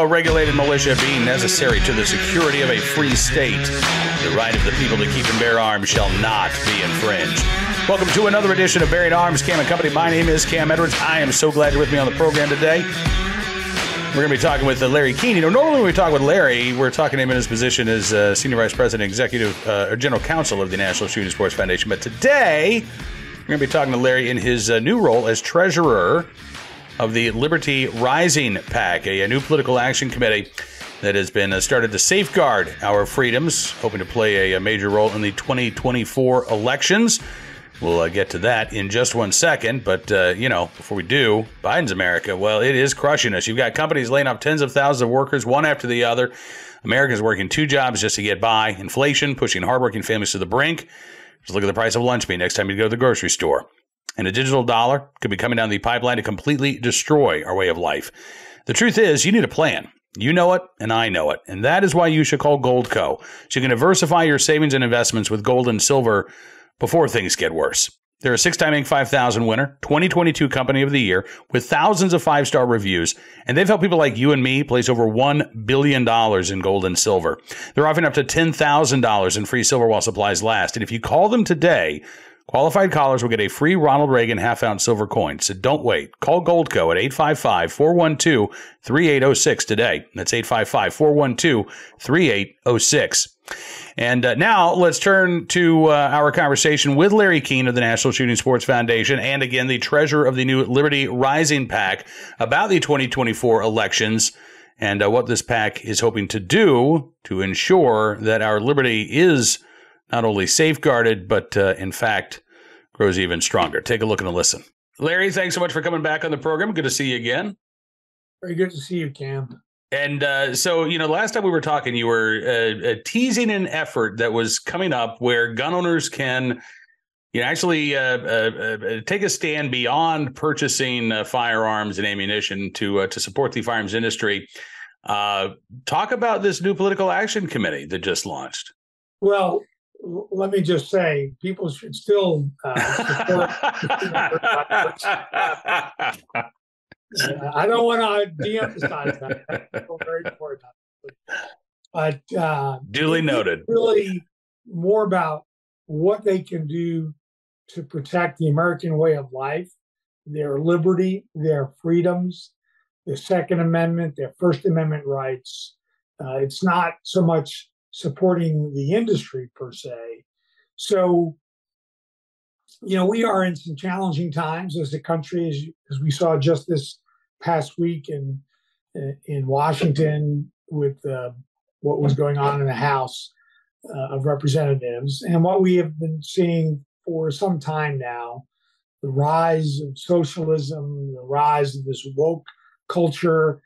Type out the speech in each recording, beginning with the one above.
regulated militia being necessary to the security of a free state, the right of the people to keep and bear arms shall not be infringed. Welcome to another edition of Bearing Arms, Cam and Company. My name is Cam Edwards. I am so glad you're with me on the program today. We're going to be talking with Larry Keane. You know, normally when we talk with Larry, we're talking to him in his position as Senior Vice President, Executive, or General Counsel of the National Shooting Sports Foundation. But today, we're going to be talking to Larry in his new role as Treasurer of the Liberty Rising PAC, a new political action committee that has been started to safeguard our freedoms, hoping to play a major role in the 2024 elections. We'll get to that in just one second, but, before we do, Biden's America, well, it is crushing us. You've got companies laying off tens of thousands of workers, one after the other. Americans working two jobs just to get by. Inflation pushing hardworking families to the brink. Just look at the price of lunch meat next time you go to the grocery store. And a digital dollar could be coming down the pipeline to completely destroy our way of life. The truth is, you need a plan. You know it, and I know it. And that is why you should call Goldco. So you can diversify your savings and investments with gold and silver before things get worse. They're a 6-time Inc. 5000 winner, 2022 Company of the Year, with thousands of 5-star reviews, and they've helped people like you and me place over $1 billion in gold and silver. They're offering up to $10,000 in free silver while supplies last, and if you call them today, qualified callers will get a free Ronald Reagan half-ounce silver coin. So don't wait. Call Goldco at 855-412-3806 today. That's 855-412-3806. And now let's turn to our conversation with Larry Keane of the National Shooting Sports Foundation and, again, the treasurer of the new Liberty Rising PAC about the 2024 elections and what this PAC is hoping to do to ensure that our liberty is not only safeguarded, but in fact grows even stronger. Take a look and a listen. Larry, thanks so much for coming back on the program. Good to see you again. Very good to see you, Cam. And so, last time we were talking, you were teasing an effort that was coming up where gun owners can actually take a stand beyond purchasing firearms and ammunition to support the firearms industry. Talk about this new political action committee that just launched. Well, let me just say, people should still support. I don't want to de-emphasize that. That's very important. But duly noted. Really more about what they can do to protect the American way of life, their liberty, their freedoms, their Second Amendment, their First Amendment rights. It's not so much supporting the industry per se. So, we are in some challenging times as a country, as we saw just this past week in Washington with what was going on in the House of Representatives, and what we have been seeing for some time now, the rise of socialism, the rise of this woke culture,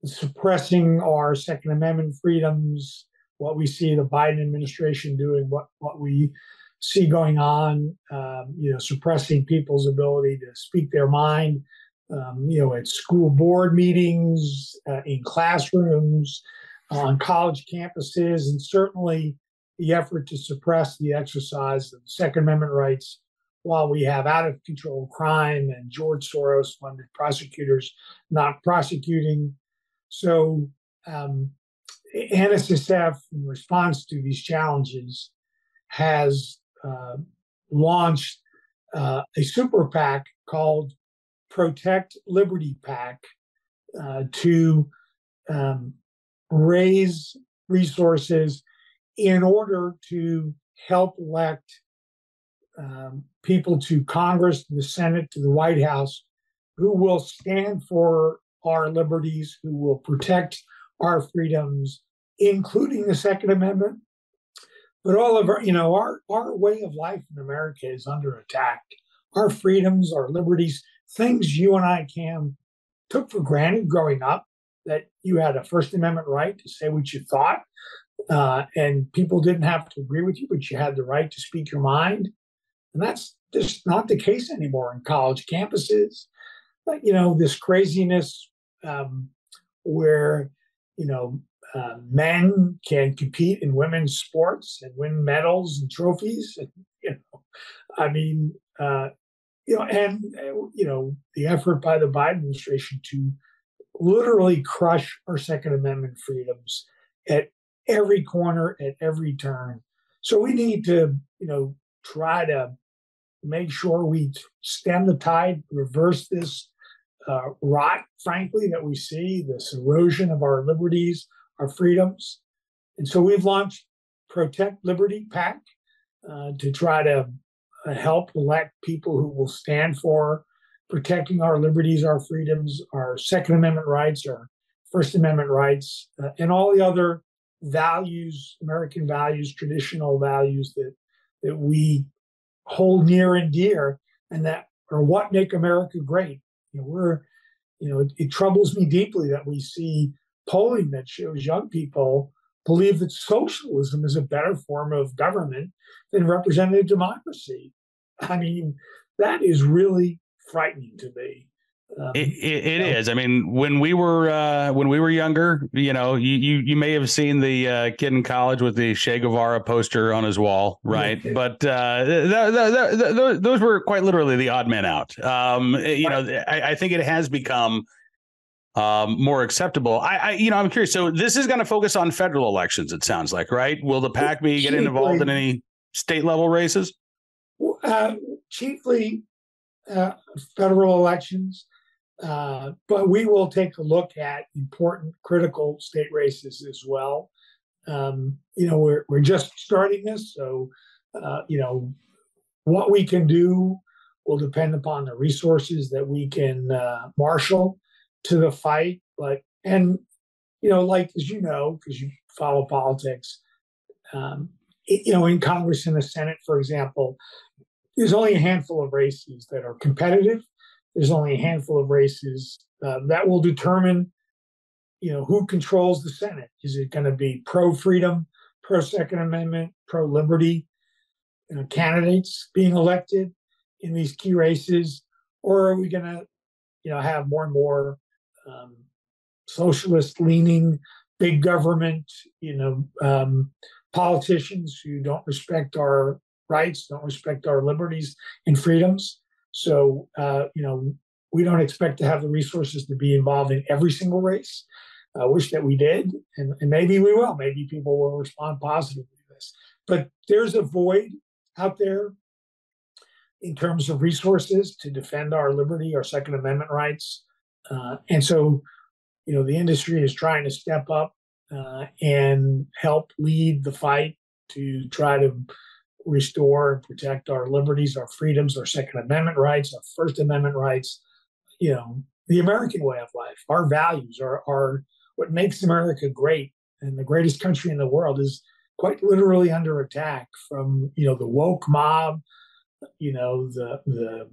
suppressing our Second Amendment freedoms, what we see the Biden administration doing, what we see going on, suppressing people's ability to speak their mind, at school board meetings, in classrooms, on college campuses, and certainly the effort to suppress the exercise of Second Amendment rights while we have out-of-control crime and George Soros-funded prosecutors not prosecuting. So NSSF, in response to these challenges, has launched a super PAC called Protect Liberty PAC to raise resources in order to help elect people to Congress, to the Senate, to the White House, who will stand for our liberties, who will protect our freedoms, including the Second Amendment. But all of our way of life in America is under attack. Our freedoms, our liberties, things you and I, Cam, took for granted growing up, that you had a First Amendment right to say what you thought, and people didn't have to agree with you, but you had the right to speak your mind. And that's just not the case anymore in college campuses. But, this craziness where, men can compete in women's sports and win medals and trophies. And, the effort by the Biden administration to literally crush our Second Amendment freedoms at every corner, at every turn. So we need to, try to make sure we stem the tide, reverse this rot, frankly, that we see, this erosion of our liberties, our freedoms. And so we've launched Protect Liberty PAC to try to help elect people who will stand for protecting our liberties, our freedoms, our Second Amendment rights, our First Amendment rights, and all the other values, American values, traditional values that we hold near and dear, and that are what make America great. It troubles me deeply that we see polling that shows young people believe that socialism is a better form of government than representative democracy. I mean, that is really frightening to me. It is. I mean, when we were younger, you may have seen the kid in college with the Che Guevara poster on his wall, right? But those were quite literally the odd men out. I think it has become more acceptable. I'm curious. So this is going to focus on federal elections, it sounds like, right? Will the PAC be getting involved in any state level races? Chiefly federal elections. But we will take a look at important, critical state races as well. We're just starting this, so what we can do will depend upon the resources that we can marshal to the fight. But as because you follow politics, in Congress and the Senate, for example, there's only a handful of races that are competitive. There's only a handful of races that will determine, who controls the Senate. Is it going to be pro-freedom, pro-Second Amendment, pro-liberty candidates being elected in these key races? Or are we going to, have more and more socialist-leaning, big government, politicians who don't respect our rights, don't respect our liberties and freedoms? So, we don't expect to have the resources to be involved in every single race. I wish that we did, and maybe we will. Maybe people will respond positively to this. But there's a void out there in terms of resources to defend our liberty, our Second Amendment rights. And so, the industry is trying to step up and help lead the fight to try to restore and protect our liberties, our freedoms, our Second Amendment rights, our First Amendment rights, the American way of life. Our values are what makes America great, and the greatest country in the world is quite literally under attack from, the woke mob, the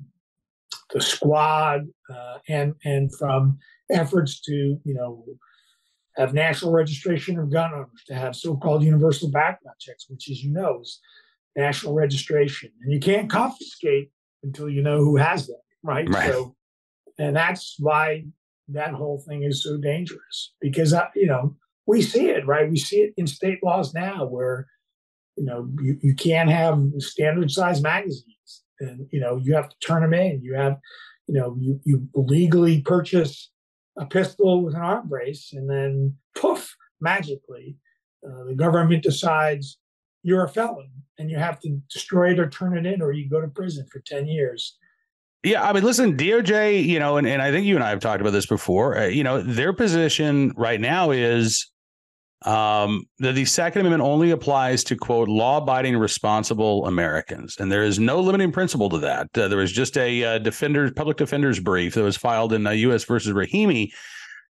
squad, and from efforts to, have national registration of gun owners, to have so-called universal background checks, which, as you know, is national registration, and you can't confiscate until you know who has them, right? So, and that's why that whole thing is so dangerous, because we see it, right? We see it in state laws now, where you can't have standard size magazines, and you have to turn them in. You have, you legally purchase a pistol with an arm brace, and then poof, magically, the government decides you're a felon and you have to destroy it or turn it in, or you go to prison for 10 years. Yeah, I mean, listen, DOJ, and I think you and I have talked about this before, their position right now is that the Second Amendment only applies to, quote, law-abiding, responsible Americans. And there is no limiting principle to that. There was just a public defender's brief that was filed in U.S. versus Rahimi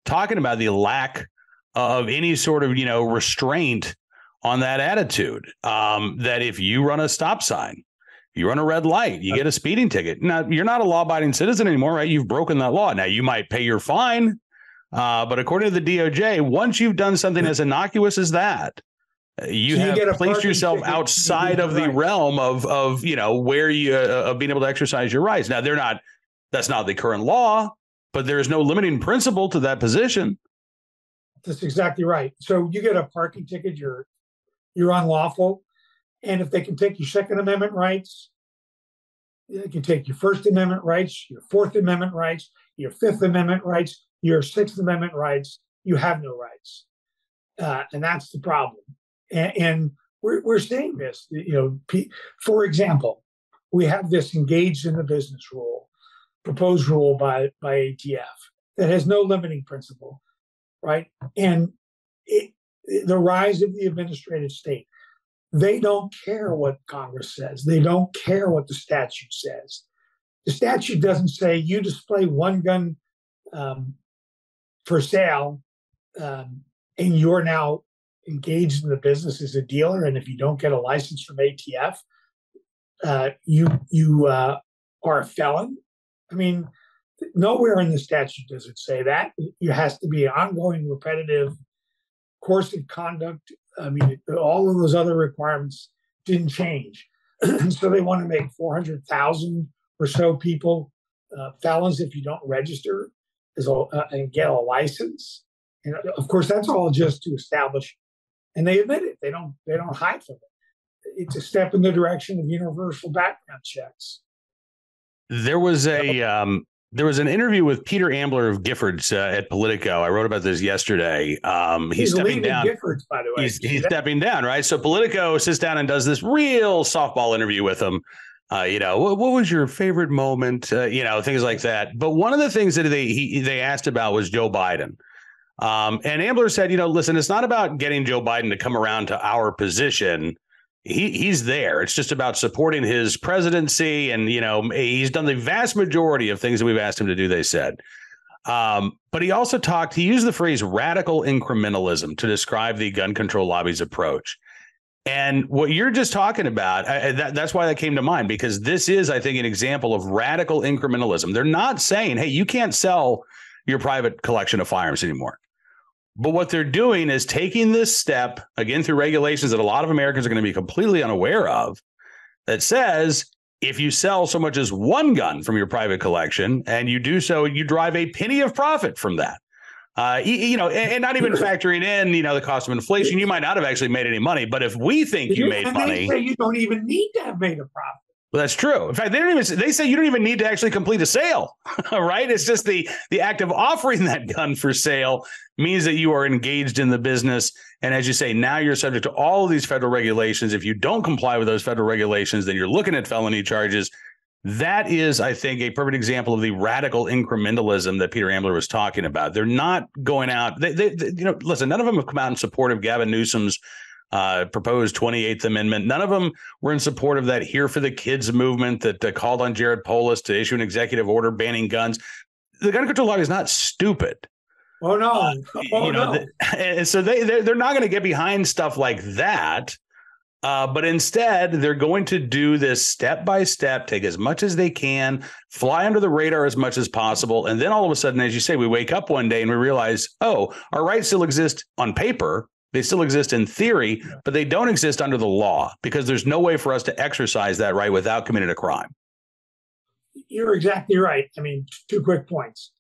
talking about the lack of any sort of, restraint on that attitude, that if you run a stop sign, you run a red light, you get a speeding ticket. Now, you're not a law-abiding citizen anymore, right? You've broken that law. Now, you might pay your fine, but according to the DOJ, once you've done something as innocuous as that, you have placed yourself outside of the realm of where you of being able to exercise your rights. Now, that's not the current law, but there is no limiting principle to that position. That's exactly right. So you get a parking ticket, you're unlawful. And if they can take your Second Amendment rights, they can take your First Amendment rights, your Fourth Amendment rights, your Fifth Amendment rights, your Sixth Amendment rights, you have no rights. And that's the problem. And we're seeing this, for example, we have this engaged in the business rule, proposed rule by ATF that has no limiting principle, right? And the rise of the administrative state, they don't care what Congress says. They don't care what the statute says. The statute doesn't say you display one gun for sale, and you're now engaged in the business as a dealer. And if you don't get a license from ATF, you are a felon. I mean, nowhere in the statute does it say that. It has to be an ongoing, repetitive course of conduct. I mean, all of those other requirements didn't change. So they want to make 400,000 or so people felons if you don't register and get a license. And of course, that's all just to establish, and they admit it. They don't hide from it. It's a step in the direction of universal background checks. There was an interview with Peter Ambler of Giffords at Politico. I wrote about this yesterday. He's stepping down. Giffords, by the way. He's stepping down, right? So Politico sits down and does this real softball interview with him. What was your favorite moment? Things like that. But one of the things that they asked about was Joe Biden. And Ambler said, listen, it's not about getting Joe Biden to come around to our position. He's there. It's just about supporting his presidency. And, he's done the vast majority of things that we've asked him to do, they said. But he also he used the phrase radical incrementalism to describe the gun control lobby's approach. And what you're just talking about, that's why that came to mind, because this is, I think, an example of radical incrementalism. They're not saying, hey, you can't sell your private collection of firearms anymore. But what they're doing is taking this step, again, through regulations that a lot of Americans are going to be completely unaware of, that says if you sell so much as one gun from your private collection and you do so, you drive a penny of profit from that. And not even factoring in, the cost of inflation, you might not have actually made any money. But if we think you made money, they say you don't even need to have made a profit. Well, that's true. In fact, they say you don't even need to actually complete a sale, right? It's just the act of offering that gun for sale means that you are engaged in the business. And as you say, now you're subject to all of these federal regulations. If you don't comply with those federal regulations, then you're looking at felony charges. That is, I think, a perfect example of the radical incrementalism that Peter Ambler was talking about. They're not going out. Listen, none of them have come out in support of Gavin Newsom's proposed 28th Amendment. None of them were in support of that Here for the Kids movement that called on Jared Polis to issue an executive order banning guns. The gun control lobby is not stupid. Oh, no. No. And so they're not going to get behind stuff like that. But instead, they're going to do this step by step, take as much as they can, fly under the radar as much as possible. And then all of a sudden, as you say, we wake up one day and we realize, oh, our rights still exist on paper. They still exist in theory, but they don't exist under the law because there's no way for us to exercise that right without committing a crime. You're exactly right. I mean, 2 quick points.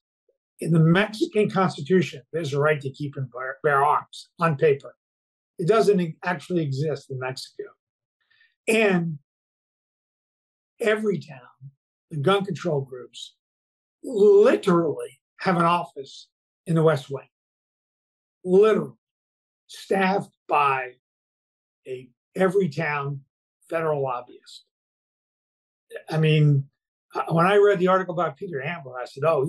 In the Mexican Constitution, there's a right to keep and bear arms on paper. It doesn't actually exist in Mexico. And every town, the gun control groups literally have an office in the West Wing. Literally. Staffed by every town federal lobbyist. I mean, when I read the article about Peter Ambler, I said, "Oh,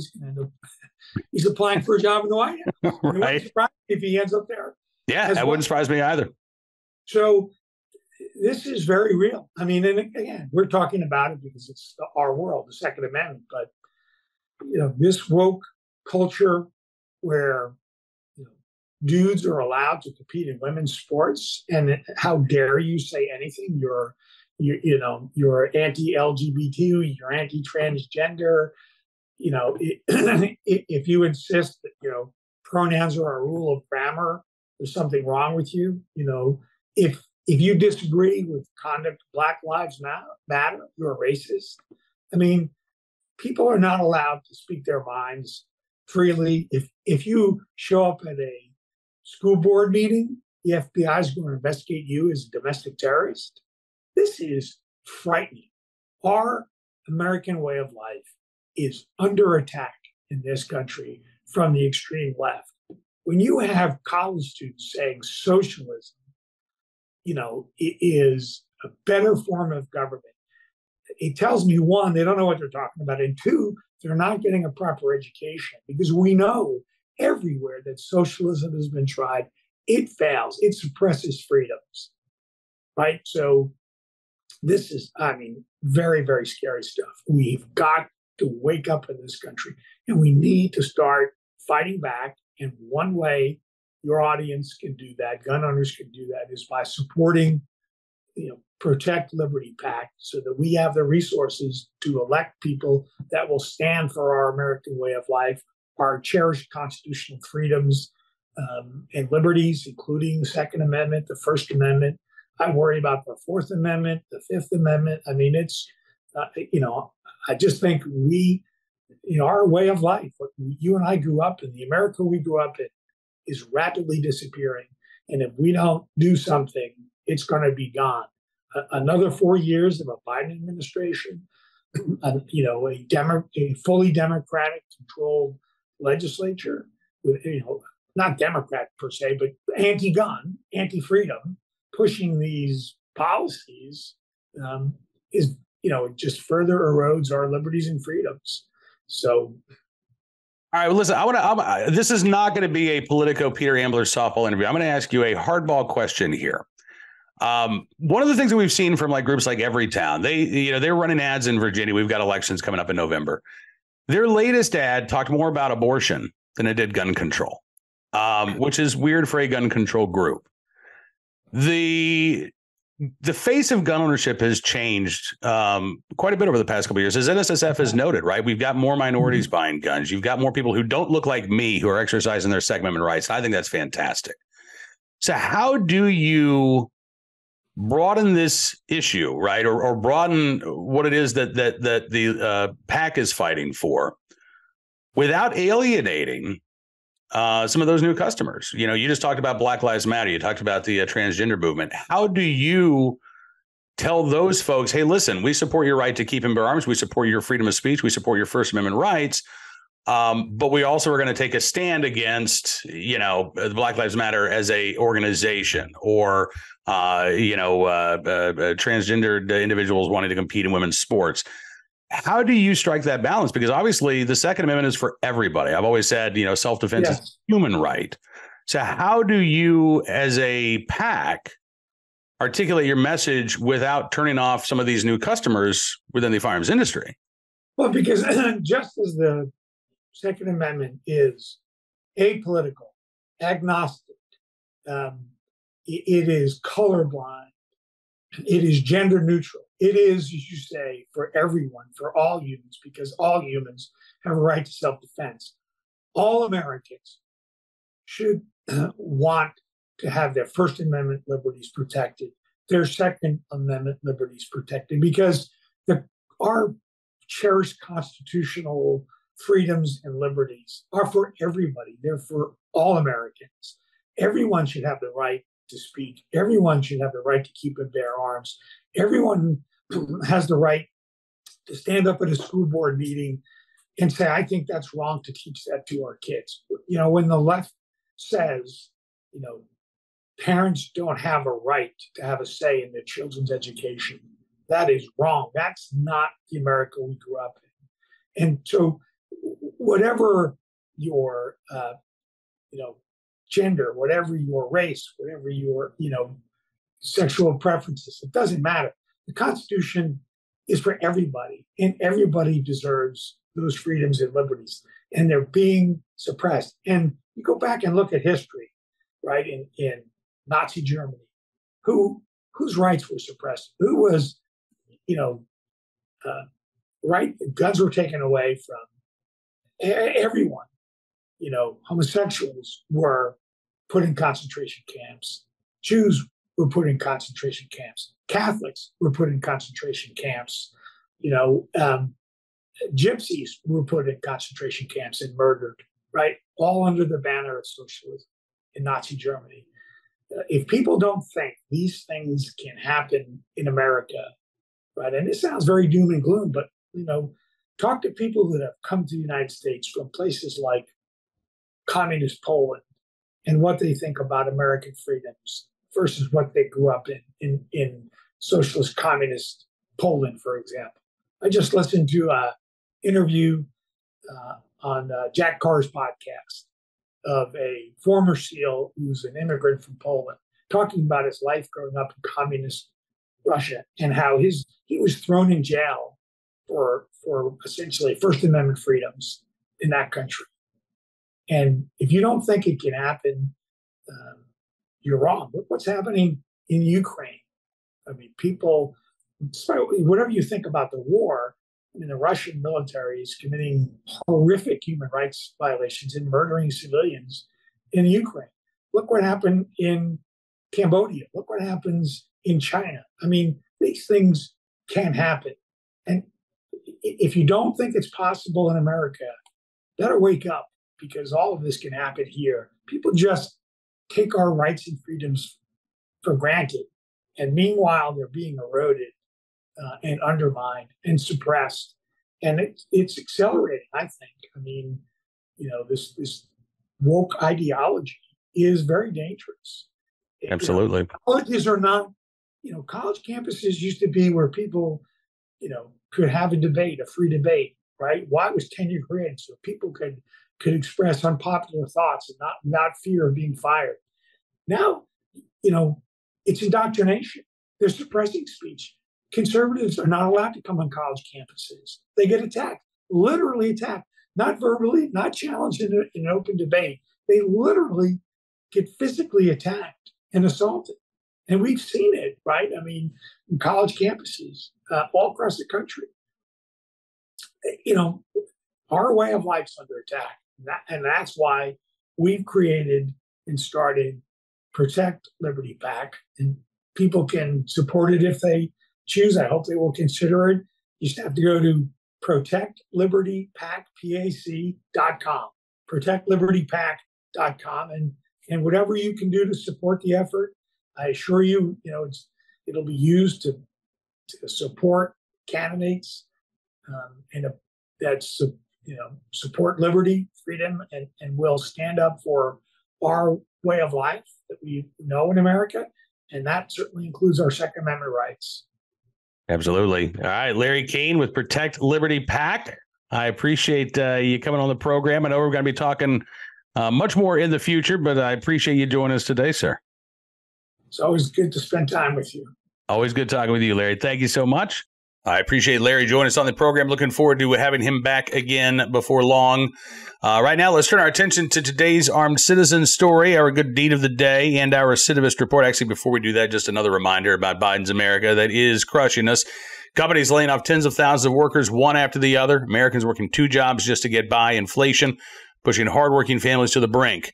he's applying for a job in the White House." Right. It wouldn't surprise me if he ends up there. Yeah, that wouldn't surprise me either. So this is very real. I mean, and again, we're talking about it because it's our world, the Second Amendment. But this woke culture where dudes are allowed to compete in women's sports, and how dare you say anything? You're anti-LGBT, you're anti-transgender. If you insist that pronouns are a rule of grammar, there's something wrong with you. If you disagree with conduct of Black Lives Matter, you're a racist. I mean, people are not allowed to speak their minds freely. If you show up at a school board meeting, the FBI is going to investigate you as a domestic terrorist. This is frightening. Our American way of life is under attack in this country from the extreme left. When you have college students saying socialism, it is a better form of government, it tells me, one, they don't know what they're talking about, and two, they're not getting a proper education, because we know everywhere that socialism has been tried, it fails. It suppresses freedoms, right? So this is, very, very scary stuff. We've got to wake up in this country, and we need to start fighting back. And one way your audience can do that, gun owners can do that, is by supporting Protect Liberty PAC, so that we have the resources to elect people that will stand for our American way of life, our cherished constitutional freedoms and liberties, including the Second Amendment, the First Amendment. I worry about the Fourth Amendment, the Fifth Amendment. I mean, it's, I just think our way of life, what you and I grew up in, the America we grew up in, is rapidly disappearing. And if we don't do something, it's going to be gone. Another 4 years of a Biden administration, a fully Democratic controlled legislature with, not Democrat per se, but anti-gun, anti-freedom, pushing these policies is, it just further erodes our liberties and freedoms. So. All right, well, listen, this is not going to be a Politico Peter Ambler softball interview. I'm going to ask you a hardball question here. One of the things that we've seen from groups like Everytown, they're running ads in Virginia. We've got elections coming up in November. Their latest ad talked more about abortion than it did gun control, which is weird for a gun control group. The face of gun ownership has changed quite a bit over the past couple of years, as NSSF has noted, right? We've got more minorities buying guns. You've got more people who don't look like me who are exercising their Second Amendment rights. I think that's fantastic. So how do you broaden this issue, right, or broaden what it is that the PAC is fighting for, without alienating some of those new customers? You just talked about Black Lives Matter. You talked about the transgender movement. How do you tell those folks, hey, listen, we support your right to keep and bear arms. We support your freedom of speech. We support your First Amendment rights. But we also are going to take a stand against, Black Lives Matter as a organization, or transgendered individuals wanting to compete in women's sports. How do you strike that balance? Because obviously the Second Amendment is for everybody. I've always said, self-defense is a human right. So how do you, as a PAC, articulate your message without turning off some of these new customers within the firearms industry? Well, because just as the Second Amendment is apolitical, agnostic, it is colorblind, it is gender neutral. It is, as you say, for everyone, for all humans, because all humans have a right to self-defense. All Americans should want to have their First Amendment liberties protected, their Second Amendment liberties protected, because our cherished constitutional freedoms and liberties are for everybody. They're for all Americans. Everyone should have the right to speak. Everyone should have the right to keep and bear arms. Everyone has the right to stand up at a school board meeting and say, I think that's wrong to teach that to our kids. When the left says, parents don't have a right to have a say in their children's education, that is wrong. That's not the America we grew up in. And so whatever your, gender, whatever your race, whatever your, sexual preferences, it doesn't matter. The Constitution is for everybody, and everybody deserves those freedoms and liberties, and they're being suppressed. And you go back and look at history, right? In Nazi Germany, whose rights were suppressed? Who was, right? Guns were taken away from everyone. Homosexuals were put in concentration camps. Jews were put in concentration camps. Catholics were put in concentration camps. Gypsies were put in concentration camps and murdered, right? All under the banner of socialism in Nazi Germany. If people don't think these things can happen in America, right? And it sounds very doom and gloom, but, talk to people that have come to the United States from places like communist Poland and what they think about American freedoms versus what they grew up in socialist communist Poland, for example. I just listened to an interview on Jack Carr's podcast of a former SEAL who's an immigrant from Poland, talking about his life growing up in communist Russia and how he was thrown in jail for essentially First Amendment freedoms in that country. And if you don't think it can happen, you're wrong. Look what's happening in Ukraine. I mean, people, whatever you think about the war, I mean, the Russian military is committing horrific human rights violations and murdering civilians in Ukraine. Look what happened in Cambodia. Look what happens in China. I mean, these things can happen. And if you don't think it's possible in America, better wake up, because all of this can happen here. People just take our rights and freedoms for granted. And meanwhile, they're being eroded and undermined and suppressed. And it's accelerating, I think. I mean, this woke ideology is very dangerous. Absolutely. Colleges are not, college campuses used to be where people, could have a debate, a free debate, right? Why was tenure granted? So people could express unpopular thoughts and not without fear of being fired. Now, it's indoctrination. They're suppressing speech. Conservatives are not allowed to come on college campuses. They get attacked, literally attacked, not verbally, not challenged in an open debate. They literally get physically attacked and assaulted. And we've seen it, right? I mean, in college campuses all across the country. Our way of life's under attack. And that's why we've created and started Protect Liberty PAC. And people can support it if they choose. I hope they will consider it. You just have to go to protectlibertypac.com, protectlibertypac.com, and whatever you can do to support the effort. I assure you, it'll be used to support candidates that support liberty, freedom, and will stand up for our way of life that we know in America, and that certainly includes our Second Amendment rights. Absolutely. All right, Larry Keane with Protect Liberty PAC. I appreciate you coming on the program. I know we're going to be talking much more in the future, but I appreciate you joining us today, sir. It's always good to spend time with you. Always good talking with you, Larry. Thank you so much. I appreciate Larry joining us on the program. Looking forward to having him back again before long. Right now, let's turn our attention to today's armed citizen story, our good deed of the day, and our recidivist report. Actually, before we do that, just another reminder about Biden's America that is crushing us. Companies laying off tens of thousands of workers, one after the other. Americans working two jobs just to get by. Inflation pushing hardworking families to the brink.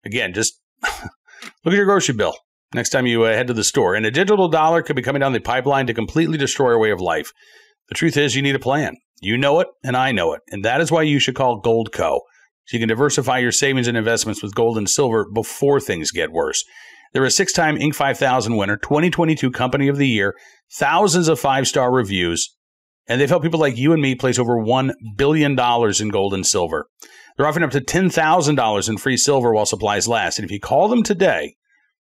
Again, just look at your grocery bill next time you head to the store. And a digital dollar could be coming down the pipeline to completely destroy our way of life. The truth is, you need a plan. You know it, and I know it. And that is why you should call Goldco. So you can diversify your savings and investments with gold and silver before things get worse. They're a 6-time Inc. 5000 winner, 2022 Company of the Year, thousands of 5-star reviews, and they've helped people like you and me place over $1 billion in gold and silver. They're offering up to $10,000 in free silver while supplies last. And if you call them today,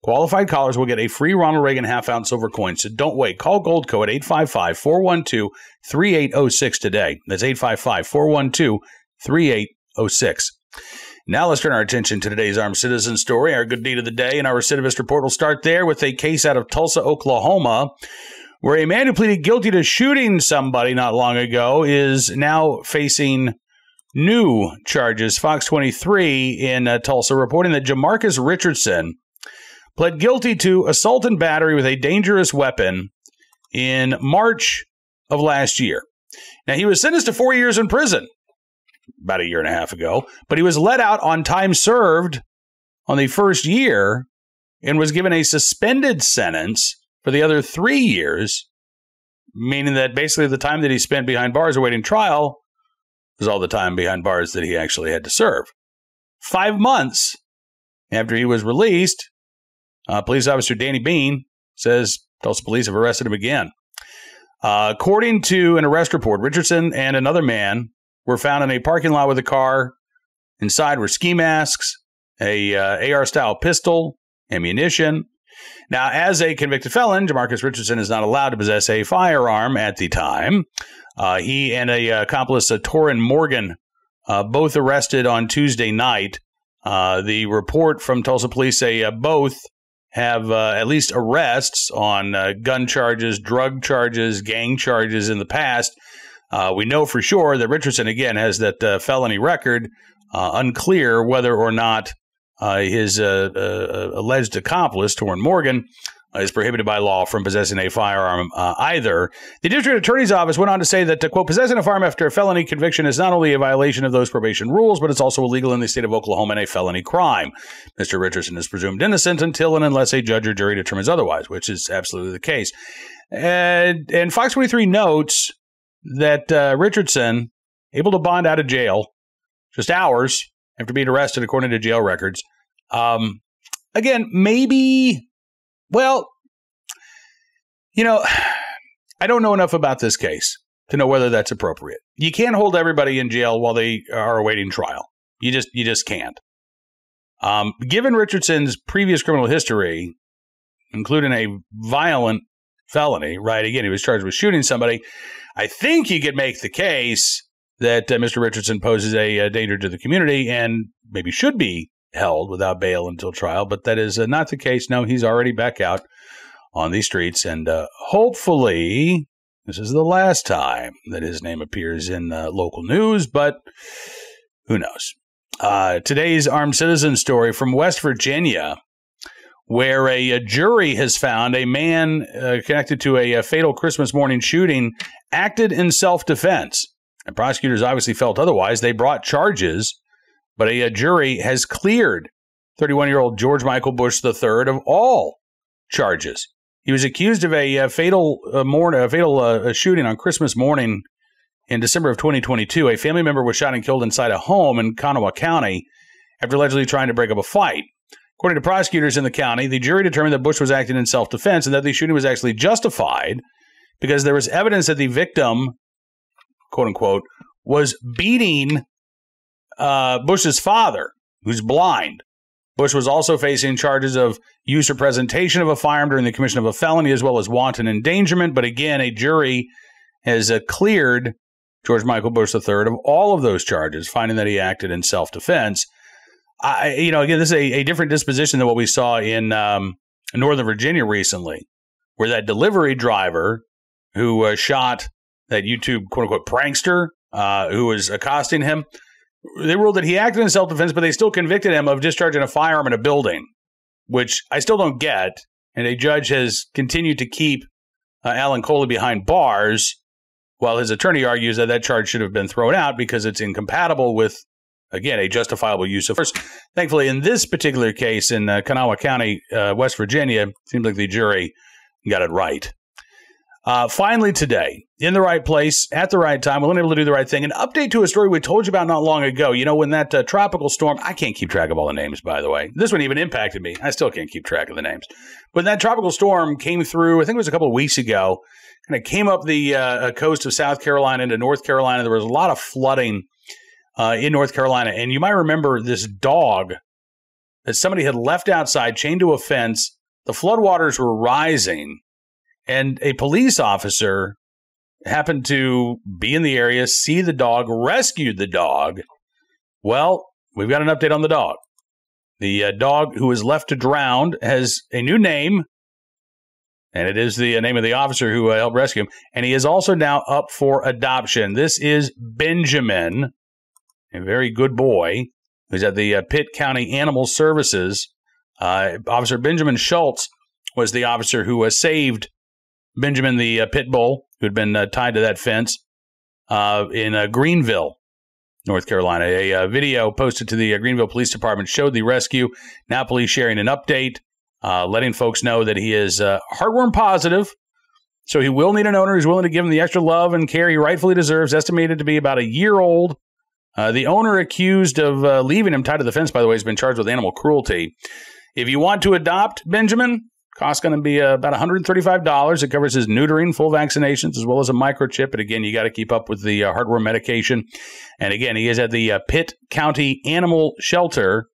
qualified callers will get a free Ronald Reagan half-ounce silver coin. So don't wait. Call Goldco at 855-412-3806 today. That's 855-412-3806. Now let's turn our attention to today's armed citizen story, our good deed of the day, and our recidivist report will start there with a case out of Tulsa, Oklahoma, where a man who pleaded guilty to shooting somebody not long ago is now facing new charges. Fox 23 in Tulsa reporting that Jamarcus Richardson pled guilty to assault and battery with a dangerous weapon in March of last year. Now, he was sentenced to 4 years in prison about a year and a half ago, but he was let out on time served on the first year and was given a suspended sentence for the other 3 years, meaning that basically the time that he spent behind bars awaiting trial was all the time behind bars that he actually had to serve. 5 months after he was released, police officer Danny Bean says Tulsa police have arrested him again. According to an arrest report, Richardson and another man were found in a parking lot with a car Inside were ski masks, a AR-style pistol, ammunition. Now, as a convicted felon, Jamarcus Richardson is not allowed to possess a firearm at the time. He and a accomplice, Torrin Morgan, both arrested on Tuesday night. The report from Tulsa police say both have at least arrests on gun charges, drug charges, gang charges in the past. We know for sure that Richardson, again, has that felony record. Unclear whether or not his alleged accomplice, Torrin Morgan, is prohibited by law from possessing a firearm either. The district attorney's office went on to say that, quote, possessing a firearm after a felony conviction is not only a violation of those probation rules, but it's also illegal in the state of Oklahoma and a felony crime. Mr. Richardson is presumed innocent until and unless a judge or jury determines otherwise, which is absolutely the case. And Fox 23 notes that Richardson, able to bond out of jail just hours after being arrested, according to jail records. Again, maybe... Well, you know, I don't know enough about this case to know whether that's appropriate. You can't hold everybody in jail while they are awaiting trial. You just can't. Given Richardson's previous criminal history, including a violent felony, right? Again, he was charged with shooting somebody. I think you could make the case that Mr. Richardson poses a danger to the community and maybe should be held without bail until trial, but that is not the case. No, he's already back out on these streets, and hopefully this is the last time that his name appears in local news, but who knows. Today's armed citizen story from West Virginia, where a jury has found a man connected to a fatal Christmas morning shooting acted in self-defense. And prosecutors obviously felt otherwise. They brought charges, but a jury has cleared 31-year-old George Michael Bush III of all charges. He was accused of a fatal shooting on Christmas morning in December of 2022. A family member was shot and killed inside a home in Kanawha County after allegedly trying to break up a fight. According to prosecutors in the county, the jury determined that Bush was acting in self-defense and that the shooting was actually justified because there was evidence that the victim, quote-unquote, was beating Bush's father, who's blind. Bush was also facing charges of use or presentation of a firearm during the commission of a felony, as well as wanton endangerment. But again, a jury has cleared George Michael Bush III of all of those charges, finding that he acted in self-defense. Again, this is a different disposition than what we saw in Northern Virginia recently, where that delivery driver who shot that YouTube quote-unquote prankster who was accosting him, they ruled that he acted in self-defense, but they still convicted him of discharging a firearm in a building, which I still don't get. And a judge has continued to keep Alan Coley behind bars, while his attorney argues that that charge should have been thrown out because it's incompatible with, again, a justifiable use of force. Thankfully, in this particular case in Kanawha County, West Virginia, it seems like the jury got it right. Finally today, in the right place, at the right time, we're able to do the right thing. An update to a story we told you about not long ago. You know, when that tropical storm, I can't keep track of all the names, by the way. This one even impacted me. I still can't keep track of the names. When that tropical storm came through, I think it was a couple of weeks ago, and it came up the coast of South Carolina into North Carolina. There was a lot of flooding in North Carolina. And you might remember this dog that somebody had left outside, chained to a fence. The floodwaters were rising. And a police officer happened to be in the area, see the dog, rescued the dog. Well, we've got an update on the dog. The dog who was left to drown has a new name, and it is the name of the officer who helped rescue him. And he is also now up for adoption. This is Benjamin, a very good boy, who's at the Pitt County Animal Services. Officer Benjamin Schultz was the officer who saved Benjamin, the pit bull, who had been tied to that fence in Greenville, North Carolina. A video posted to the Greenville Police Department showed the rescue. Now police sharing an update, letting folks know that he is heartworm positive, so he will need an owner who's willing to give him the extra love and care he rightfully deserves, estimated to be about a year old. The owner accused of leaving him tied to the fence, by the way, has been charged with animal cruelty. If you want to adopt Benjamin, Cost going to be about $135. It covers his neutering, full vaccinations, as well as a microchip. And again, you got to keep up with the heartworm medication. And again, he is at the Pitt County Animal Shelter.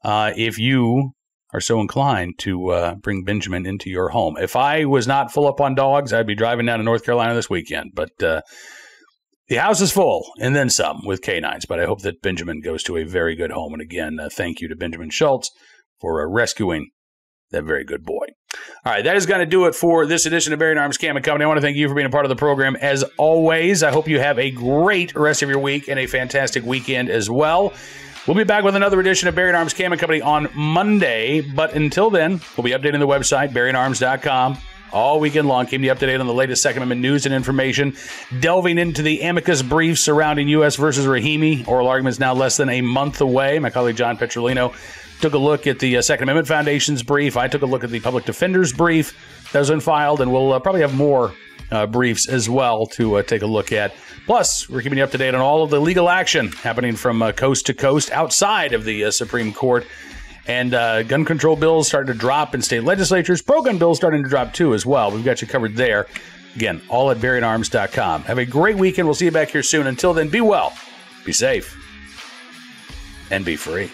If you are so inclined to bring Benjamin into your home. If I was not full up on dogs, I'd be driving down to North Carolina this weekend. But the house is full, and then some, with canines. But I hope that Benjamin goes to a very good home. And again, thank you to Benjamin Schultz for rescuing that very good boy. All right, that is going to do it for this edition of Bearing Arms Cam & Company. I want to thank you for being a part of the program. As always, I hope you have a great rest of your week and a fantastic weekend as well. We'll be back with another edition of Bearing Arms Cam & Company on Monday. But until then, we'll be updating the website, bearingarms.com. All weekend long, keeping you up to date on the latest Second Amendment news and information, delving into the amicus brief surrounding U.S. versus Rahimi. Oral arguments now less than a month away. My colleague John Petrolino took a look at the Second Amendment Foundation's brief. I took a look at the Public Defender's brief that was unfiled, and we'll probably have more briefs as well to take a look at. Plus, we're keeping you up to date on all of the legal action happening from coast to coast outside of the Supreme Court. And gun control bills starting to drop in state legislatures. Pro-gun bills starting to drop, too, as well. We've got you covered there. Again, all at bearingarms.com. Have a great weekend. We'll see you back here soon. Until then, be well, be safe, and be free.